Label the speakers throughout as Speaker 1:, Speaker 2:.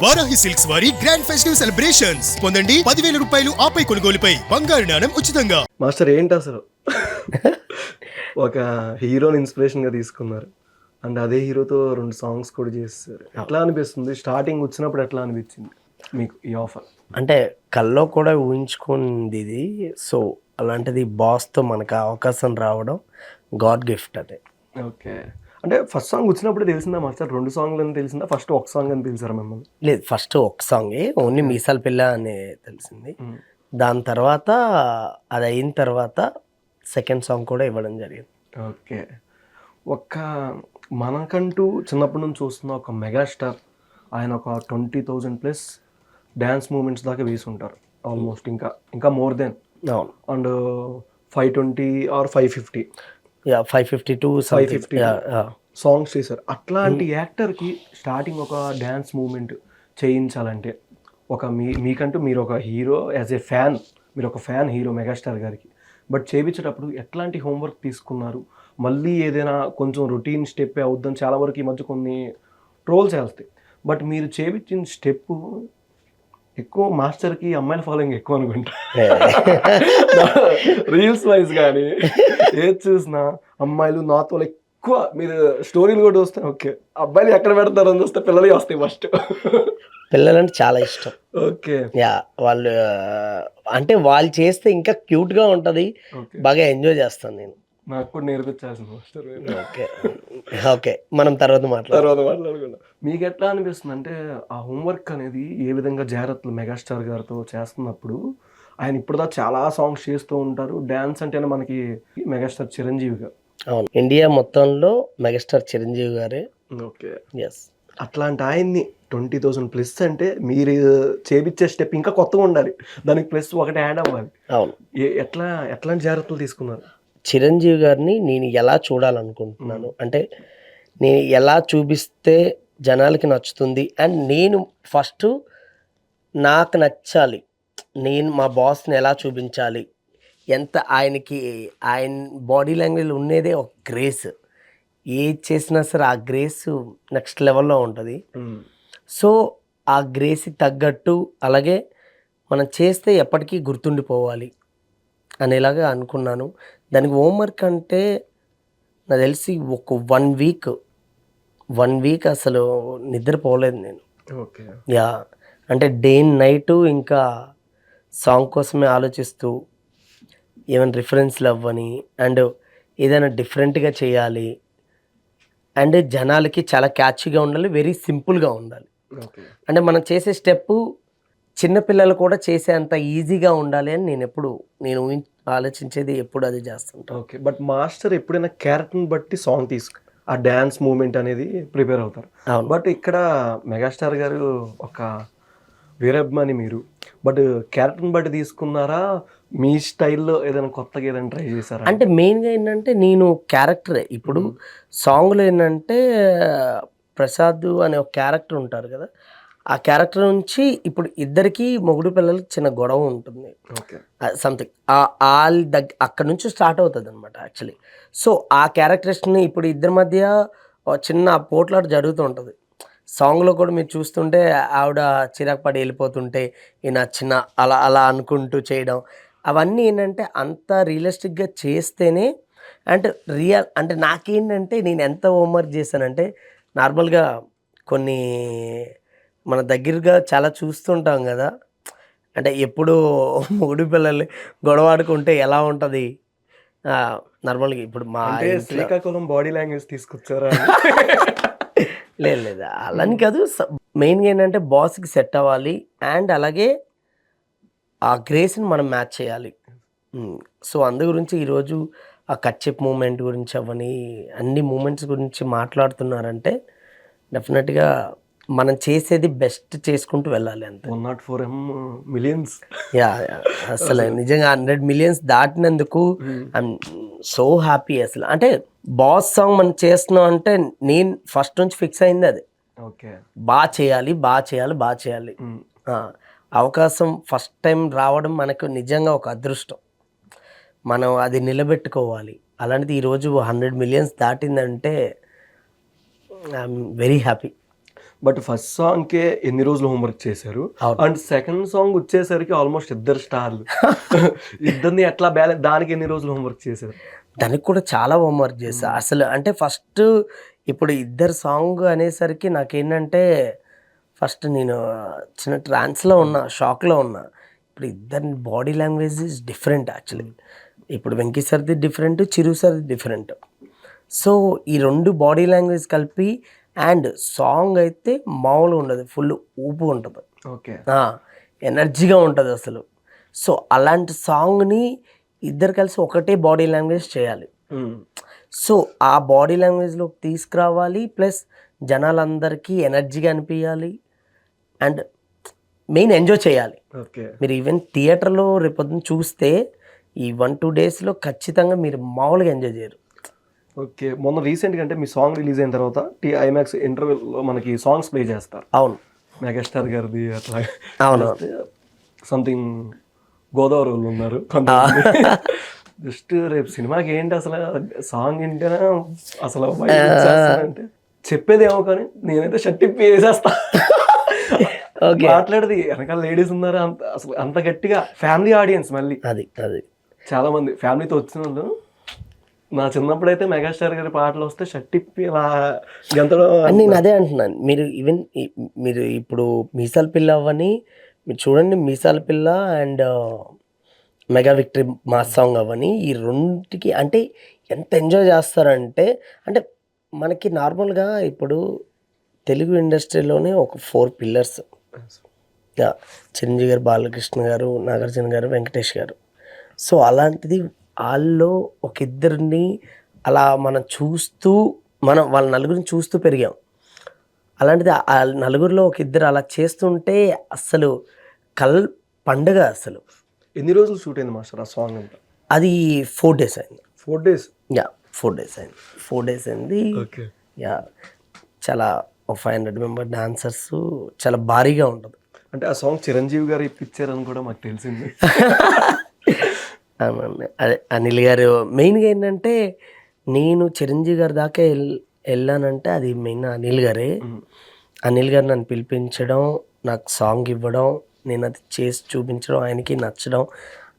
Speaker 1: Varahi silks వారి grand festive celebrations పొందండి 10,000 రూపాయలు ఆపై కొనుగోలుపై బంగారు నాణెం ఉచితంగా.
Speaker 2: మాస్టర్ ఏంటి అసలు ఒక హీరోని ఇన్స్పిరేషన్ గా తీసుకున్నారు అండ్ అదే హీరోతో 2 సాంగ్స్ కూడా చేస్తారు. ఎట్లా అనిపిస్తుంది? స్టార్టింగ్ వచ్చినప్పుడు ఎట్లా అనిపించింది మీకు ఈ ఆఫర్?
Speaker 3: అంటే కల్లో కూడా ఊహించుకుంది ఇది. సో అలాంటిది బాస్తో మనకు అవకాశం రావడం గాడ్ గిఫ్ట్ అదే.
Speaker 2: ఓకే, అంటే ఫస్ట్ సాంగ్ వచ్చినప్పుడు తెలిసిందా మాస్టర్? 2 సాంగ్లు అని తెలిసిందా? ఫస్ట్ ఒక సాంగ్ అని తెలిసారా మిమ్మల్ని?
Speaker 3: లేదు, ఫస్ట్ ఒక సాంగే, ఓన్లీ మీసాల పిల్ల అని తెలిసింది. దాని తర్వాత అది అయిన తర్వాత సెకండ్ సాంగ్ కూడా ఇవ్వడం జరిగింది.
Speaker 2: ఓకే, ఒక్క మనకంటూ చిన్నప్పటి నుంచి చూస్తున్న ఒక మెగాస్టార్, ఆయన ఒక 20,000+ డ్యాన్స్ మూమెంట్స్ దాకా వేసి ఉంటారు ఆల్మోస్ట్, ఇంకా మోర్ దెన్.
Speaker 3: అవును,
Speaker 2: అండ్ 520 ఆర్ 550
Speaker 3: 552
Speaker 2: 550 సాంగ్స్ చేశారు. అట్లాంటి యాక్టర్కి స్టార్టింగ్ ఒక డ్యాన్స్ మూమెంట్ చేయించాలంటే మీకంటూ మీరు ఒక హీరో, యాజ్ ఏ ఫ్యాన్, మీరు ఒక ఫ్యాన్ హీరో మెగాస్టార్ గారికి, బట్ చేయించేటప్పుడు ఎట్లాంటి హోంవర్క్ తీసుకున్నారు? మళ్ళీ ఏదైనా కొంచెం రొటీన్ స్టెప్ అవుద్దని చాలా వరకు ఈ మధ్య కొన్ని ట్రోల్స్ వేస్తాయి, బట్ మీరు చేయించిన స్టెప్ ఎక్కువ మాస్టర్కి అమ్మాయిల ఫాలోయింగ్ ఎక్కువ అనుకుంటా. రీల్స్ వైజ్ కానీ ఏది చూసినా అమ్మాయిలు నాతో ఎక్కువ, మీరు స్టోరీలు కూడా వస్తాయి. ఓకే, అబ్బాయిలు ఎక్కడ పెడతారు అని చూస్తే పిల్లలే వస్తాయి ఫస్ట్.
Speaker 3: పిల్లలంటే చాలా ఇష్టం.
Speaker 2: ఓకే,
Speaker 3: యా, వాళ్ళు అంటే వాళ్ళు చేస్తే ఇంకా క్యూట్గా ఉంటుంది, బాగా ఎంజాయ్ చేస్తాను నేను.
Speaker 2: నాకు కూడా నేర్పించాల్సింది మాస్టర్.
Speaker 3: ఓకే ఓకే, మనం తర్వాత
Speaker 2: మాట్లాడుకుందాం. మీకు ఎట్లా అనిపిస్తుంది అంటే ఆ హోంవర్క్ అనేది ఏ విధంగా జాగ్రత్తలు మెగాస్టార్ గారితో చేస్తున్నప్పుడు? ఆయన ఇప్పుడుదా చాలా సాంగ్స్ చేస్తూ ఉంటారు. డ్యాన్స్ అంటేనే మనకి మెగాస్టార్ చిరంజీవి గారు.
Speaker 3: అవును, ఇండియా మొత్తంలో మెగాస్టార్ చిరంజీవి గారే.
Speaker 2: Okay,
Speaker 3: yes.
Speaker 2: అట్లాంటి ఆయన్ని 20,000+ అంటే మీరు చేపించే స్టెప్ ఇంకా కొత్తగా ఉండాలి, దానికి ప్లస్ ఒకటి యాడ్ అవ్వాలి.
Speaker 3: అవును,
Speaker 2: ఎట్లాంటి జాగ్రత్తలు తీసుకున్నారు?
Speaker 3: చిరంజీవి గారిని నేను ఎలా చూడాలనుకుంటున్నాను అంటే, నేను ఎలా చూపిస్తే జనాలకి నచ్చుతుంది అండ్ నేను ఫస్ట్ నాకు నచ్చాలి, నేను మా బాస్ని ఎలా చూపించాలి, ఎంత ఆయన బాడీ లాంగ్వేజ్ ఉండేదే ఒక గ్రేస్, ఏది చేసినా సరే ఆ గ్రేస్ నెక్స్ట్ లెవెల్లో ఉంటుంది. సో ఆ గ్రేస్కి తగ్గట్టు, అలాగే మనం చేస్తే ఎప్పటికీ గుర్తుండిపోవాలి అనేలాగా అనుకున్నాను. దానికి హోంవర్క్ అంటే నాకు తెలిసి ఒక 1 వీక్ అసలు నిద్రపోలేదు నేను.
Speaker 2: ఓకే,
Speaker 3: యా, అంటే డే అండ్ నైట్ ఇంకా సాంగ్ కోసమే ఆలోచిస్తూ, ఏమైనా రిఫరెన్స్లు అవ్వని అండ్ ఏదైనా డిఫరెంట్గా చేయాలి అండ్ జనాలకి చాలా క్యాచ్గా ఉండాలి, వెరీ సింపుల్గా ఉండాలి. అంటే మనం చేసే స్టెప్పు చిన్నపిల్లలు కూడా చేసే అంత ఈజీగా ఉండాలి అని నేను ఆలోచించేది ఎప్పుడు అది చేస్తుంటాను.
Speaker 2: ఓకే, బట్ మాస్టర్ ఎప్పుడైనా క్యారెక్టర్ని బట్టి సాంగ్ ఆ డ్యాన్స్ మూమెంట్ అనేది ప్రిపేర్ అవుతారు. బట్ ఇక్కడ మెగాస్టార్ గారు ఒక వీరాభిమాని మీరు, బట్ క్యారెక్టర్ని బట్టి తీసుకున్నారా? మీ స్టైల్లో ఏదైనా కొత్తగా ఏదైనా ట్రై చేశారా?
Speaker 3: అంటే మెయిన్గా ఏంటంటే నేను క్యారెక్టరే. ఇప్పుడు సాంగ్లో ఏంటంటే ప్రసాద్ అనే ఒక క్యారెక్టర్ ఉంటారు కదా, ఆ క్యారెక్టర్ నుంచి ఇప్పుడు ఇద్దరికి మొగుడు పిల్లలకి చిన్న గొడవ ఉంటుంది, సంథింగ్ అక్కడ నుంచి స్టార్ట్ అవుతుంది అనమాట యాక్చువల్లీ. సో ఆ క్యారెక్టర్స్ని ఇప్పుడు ఇద్దరి మధ్య చిన్న పోట్లాట జరుగుతూ ఉంటుంది. సాంగ్లో కూడా మీరు చూస్తుంటే ఆవిడ చిరాకు పడి వెళ్ళిపోతుంటే ఈయన చిన్న అలా అలా అనుకుంటూ చేయడం, అవన్నీ ఏంటంటే అంత రియలిస్టిక్గా చేస్తేనే అంటే అంటే నాకేంటంటే నేను ఎంత హోంవర్క్ చేశానంటే, నార్మల్గా కొన్ని మన దగ్గరగా చాలా చూస్తుంటాం కదా, అంటే ఎప్పుడు మొగుడు పిల్లలు గొడవ ఆడుకుంటే ఎలా ఉంటుంది నార్మల్గా. ఇప్పుడు మా
Speaker 2: శ్రీకాకుళం బాడీ లాంగ్వేజ్ తీసుకొచ్చారా?
Speaker 3: లేదు అలాని కాదు, మెయిన్గా ఏంటంటే బాస్కి సెట్ అవ్వాలి అండ్ అలాగే ఆ గ్రేస్ని మనం మ్యాచ్ చేయాలి. సో అందు గురించి ఈరోజు ఆ కచ్చెప్ మూమెంట్ గురించి అవన్నీ అన్ని మూమెంట్స్ గురించి మాట్లాడుతున్నారంటే డెఫినెట్గా మనం చేసేది బెస్ట్ చేసుకుంటూ వెళ్ళాలి అంతే.
Speaker 2: 104 మిలియన్స్,
Speaker 3: యా, అసలు నిజంగా 100 మిలియన్స్ దాటినందుకు ఐఎమ్ సో హ్యాపీ. అసలు అంటే బాస్ సాంగ్ మనం చేస్తున్నాం అంటే నేను ఫస్ట్ నుంచి ఫిక్స్ అయింది అది.
Speaker 2: ఓకే,
Speaker 3: బాగా చేయాలి. అవకాశం ఫస్ట్ టైం రావడం మనకు నిజంగా ఒక అదృష్టం, మనం అది నిలబెట్టుకోవాలి. అలాంటిది ఈరోజు 100 మిలియన్స్ దాటిందంటే I'm very happy.
Speaker 2: But first సాంగ్కే ఎన్ని రోజులు హోంవర్క్ చేశారు, అండ్ సెకండ్ సాంగ్ వచ్చేసరికి ఆల్మోస్ట్ ఇద్దరు స్టార్లు. ఇద్దరిని ఎట్లా బ్యాలెన్స్, దానికి ఎన్ని రోజులు హోంవర్క్ చేశారు?
Speaker 3: దానికి కూడా చాలా హోంవర్క్ చేశా అసలు. అంటే ఫస్ట్ ఇప్పుడు ఇద్దరు సాంగ్ అనేసరికి నాకేంటంటే ఫస్ట్ నేను చిన్న ట్రాన్స్లో ఉన్నా, షాక్లో ఉన్నా. ఇప్పుడు ఇద్దరి body language is different actually. ఇప్పుడు వెంకీ సార్ది డిఫరెంట్, చిరు సార్ది డిఫరెంట్. సో ఈ రెండు బాడీ లాంగ్వేజ్ కలిపి అండ్ సాంగ్ అయితే మామూలుగా ఉండదు, ఫుల్ ఊపు ఉంటుంది,
Speaker 2: ఓకే,
Speaker 3: ఎనర్జీగా ఉంటుంది అసలు. సో అలాంటి సాంగ్ని ఇద్దరు కలిసి ఒకటే బాడీ లాంగ్వేజ్ చేయాలి. సో ఆ బాడీ లాంగ్వేజ్లో తీసుకురావాలి, ప్లస్ జనాలందరికీ ఎనర్జీగా అనిపించాలి అండ్ మెయిన్ ఎంజాయ్ చేయాలి.
Speaker 2: ఓకే,
Speaker 3: మీరు ఈవెన్ థియేటర్లో రేపొద్దున చూస్తే ఈ 1-2 డేస్లో ఖచ్చితంగా మీరు మామూలుగా ఎంజాయ్ చేయరు.
Speaker 2: ఓకే. మొన్న రీసెంట్గా అంటే మీ సాంగ్ రిలీజ్ అయిన తర్వాత ఐమాక్స్ ఇంటర్వెల్లో మనకి సాంగ్స్ ప్లే చేస్తారు.
Speaker 3: అవును,
Speaker 2: మెగాస్టార్ గారిది అట్లా.
Speaker 3: అవును,
Speaker 2: సంథింగ్ గోదావరి వాళ్ళు ఉన్నారు జస్ట్ రేపు సినిమాకి ఏంటి అసలు సాంగ్ ఏంటనే అసలు అంటే చెప్పేదేమో, కానీ నేనైతే షర్ట్ ఇప్పి వేసేస్తా. మాట్లాడేది వెనకాల లేడీస్ ఉన్నారు, అంత అసలు అంత గట్టిగా ఫ్యామిలీ ఆడియన్స్. మళ్ళీ అది చాలా మంది ఫ్యామిలీతో వచ్చిన వాళ్ళు. నా చిన్నప్పుడు అయితే మెగాస్టార్ గారి పాటలు వస్తే షర్ట్ ఇప్పి అలా గంతలో.
Speaker 3: నేను అదే అంటున్నాను, మీరు ఈవెన్ మీరు ఇప్పుడు మీసాల పిల్ల అవ్వని మీరు చూడండి, మీసాల పిల్ల and mega victory mass song అవ్వని, ఈ రెండుకి అంటే ఎంత ఎంజాయ్ చేస్తారంటే, అంటే మనకి నార్మల్గా ఇప్పుడు తెలుగు ఇండస్ట్రీలోనే ఒక 4 పిల్లర్స్, చిరంజీవి గారు, బాలకృష్ణ గారు, నాగార్జున గారు, వెంకటేష్ గారు. సో అలాంటిది వాళ్ళు ఒక ఇద్దరిని అలా మనం చూస్తూ, మనం వాళ్ళ నలుగురిని చూస్తూ పెరిగాం. అలాంటిది ఆ నలుగురిలో ఒక ఇద్దరు అలా చేస్తుంటే అసలు పండుగ అసలు.
Speaker 2: ఎన్ని రోజులు షూట్ అయింది మాస్టర్ ఆ సాంగ్ అంతా?
Speaker 3: అది 4 days అయింది.
Speaker 2: 4 days?
Speaker 3: యా, 4 days అయింది. 4 days అయింది.
Speaker 2: ఓకే.
Speaker 3: యా, చాలా 500 మెంబర్ డాన్సర్స్, చాలా భారీగా ఉంటుంది.
Speaker 2: అంటే ఆ సాంగ్ చిరంజీవి గారు ఇప్పించారని కూడా మాకు తెలిసింది.
Speaker 3: అవునండి, అదే అనిల్ గారు మెయిన్గా ఏంటంటే, నేను చిరంజీవి గారి దాకా వెళ్ళానంటే అది మెయిన్ అనిల్ గారే. అనిల్ గారు నన్ను పిలిపించడం, నాకు సాంగ్ ఇవ్వడం, నేను అది చేసి చూపించడం, ఆయనకి నచ్చడం.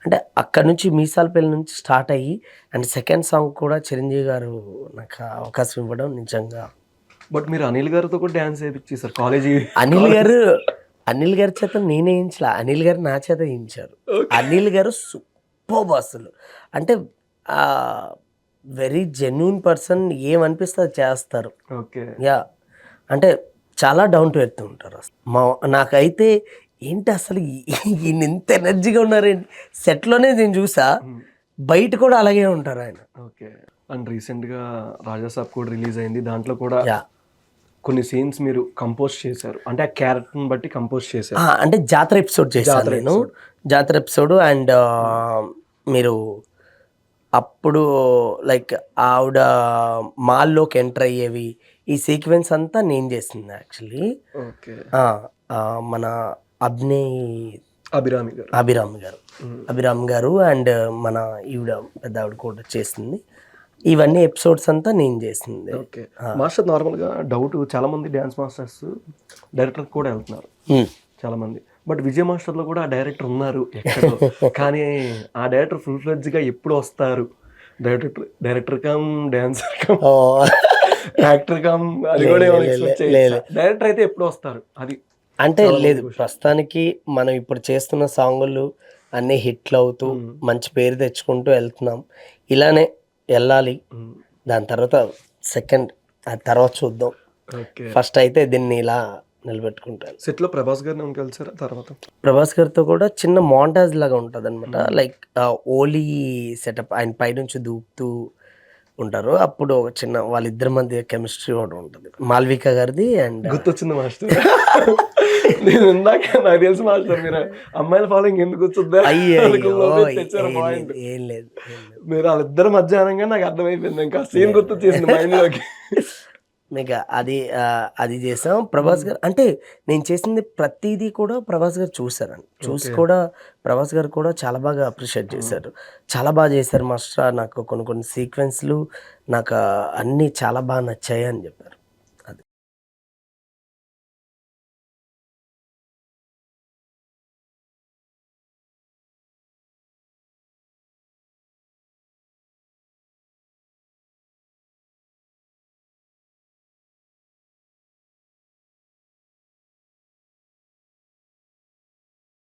Speaker 3: అంటే అక్కడ నుంచి మీసాలపల్లి నుంచి స్టార్ట్ అయ్యి అండ్ సెకండ్ సాంగ్ కూడా చిరంజీవి గారు నాకు అవకాశం ఇవ్వడం నిజంగా.
Speaker 2: బట్ మీరు అనిల్ గారితో కూడా డ్యాన్స్ వేయించేసారు కాలేజీ.
Speaker 3: అనిల్ గారి చేత నేనే వేయించలే, అనిల్ గారు నా చేత వేయించారు. అనిల్ గారు సూపర్ అసలు. అంటే వెరీ జెన్యూన్ పర్సన్, ఏమనిపిస్తే అది చేస్తారు.
Speaker 2: ఓకే.
Speaker 3: యా, అంటే చాలా డౌన్ టు ఎర్త్ ఉంటారు అసలు. నాకైతే ఏంటి అసలు ఈయన ఇంత ఎనర్జీగా ఉన్నారేంటి, సెట్లోనే నేను చూసా, బయట కూడా అలాగే ఉంటారు ఆయన.
Speaker 2: ఓకే. అండ్ రీసెంట్గా రాజాసాబ్ కూడా రిలీజ్ అయింది, దాంట్లో కూడా కొన్ని సీన్స్ మీరు కంపోజ్ చేశారు, అంటే ఆ క్యారెక్టర్ని బట్టి కంపోజ్ చేశారు.
Speaker 3: అంటే జాతర ఎపిసోడ్ చేశాను నేను, జాతర ఎపిసోడ్. అండ్ మీరు అప్పుడు లైక్ ఆవిడ మాల్లోకి ఎంటర్ అయ్యేవి, ఈ సీక్వెన్స్ అంతా నేను చేసింది యాక్చువల్లీ.
Speaker 2: ఓకే.
Speaker 3: మన
Speaker 2: అభిరామి
Speaker 3: గారు అండ్ మన ఈవిడ పెద్ద ఆవిడ కూడా చేసింది. ఇవన్నీ ఎపిసోడ్స్ అంతా నేను చేసింది.
Speaker 2: ఓకే. మాస్టర్, నార్మల్గా డౌట్, చాలా మంది డ్యాన్స్ మాస్టర్స్ డైరెక్టర్ కూడా వెళ్తున్నారు చాలా మంది, బట్ విజయ్ మాస్టర్లో కూడా ఆ డైరెక్టర్ ఉన్నారు ఎక్కడో, కానీ ఆ డైరెక్టర్ ఫుల్ ఫ్లెడ్జ్గా ఎప్పుడు వస్తారు? Director come dancer come actor come, అది కూడా డైరెక్టర్ అయితే ఎప్పుడు వస్తారు? అది
Speaker 3: అంటే లేదు, ప్రస్తుతానికి మనం ఇప్పుడు చేస్తున్న సాంగులు అన్నీ హిట్లు అవుతూ మంచి పేరు తెచ్చుకుంటూ వెళ్తున్నాం. ఇలానే వెళ్ళాలి. దాని తర్వాత తర్వాత చూద్దాం. ఫస్ట్ అయితే దీన్ని ఇలా నిలబెట్టుకుంటాను.
Speaker 2: సెట్లో ప్రభాస్ గారిని కలిసారా? తర్వాత
Speaker 3: ప్రభాస్ గారితో కూడా చిన్న మాంటాజ్ లాగా ఉంటుంది అనమాట. లైక్ ఓలీ సెటప్, ఆయన పైనుంచి దూకుతూ ఉంటారు. అప్పుడు ఒక చిన్న వాళ్ళిద్దరి మధ్య కెమిస్ట్రీ కూడా ఉంటుంది. మాల్విక గారిది. అండ్
Speaker 2: గుర్తొచ్చింది మాస్టర్, నేను ఇందాక నాకు తెలుసు మాస్టర్ మీరు అమ్మాయిల ఫాలోయింగ్ ఎందుకు వచ్చిందా,
Speaker 3: ఏం లేదు,
Speaker 2: మీరు వాళ్ళిద్దరు మధ్యాహ్నంగా నాకు అర్థమైపోయింది, ఇంకా సీన్ గుర్తొచ్చేసింది మైండ్లోకి.
Speaker 3: మీకు అది చేసాం. ప్రభాస్ గారు అంటే నేను చేసింది ప్రతిదీ కూడా ప్రభాస్ గారు చూసారండి. చూసి కూడా ప్రభాస్ గారు కూడా చాలా బాగా అప్రిషియేట్ చేశారు. చాలా బాగా చేశారు మాస్టర్, నాకు కొన్ని సీక్వెన్స్లు నాకు అన్నీ చాలా బాగా నచ్చాయి అని చెప్పారు.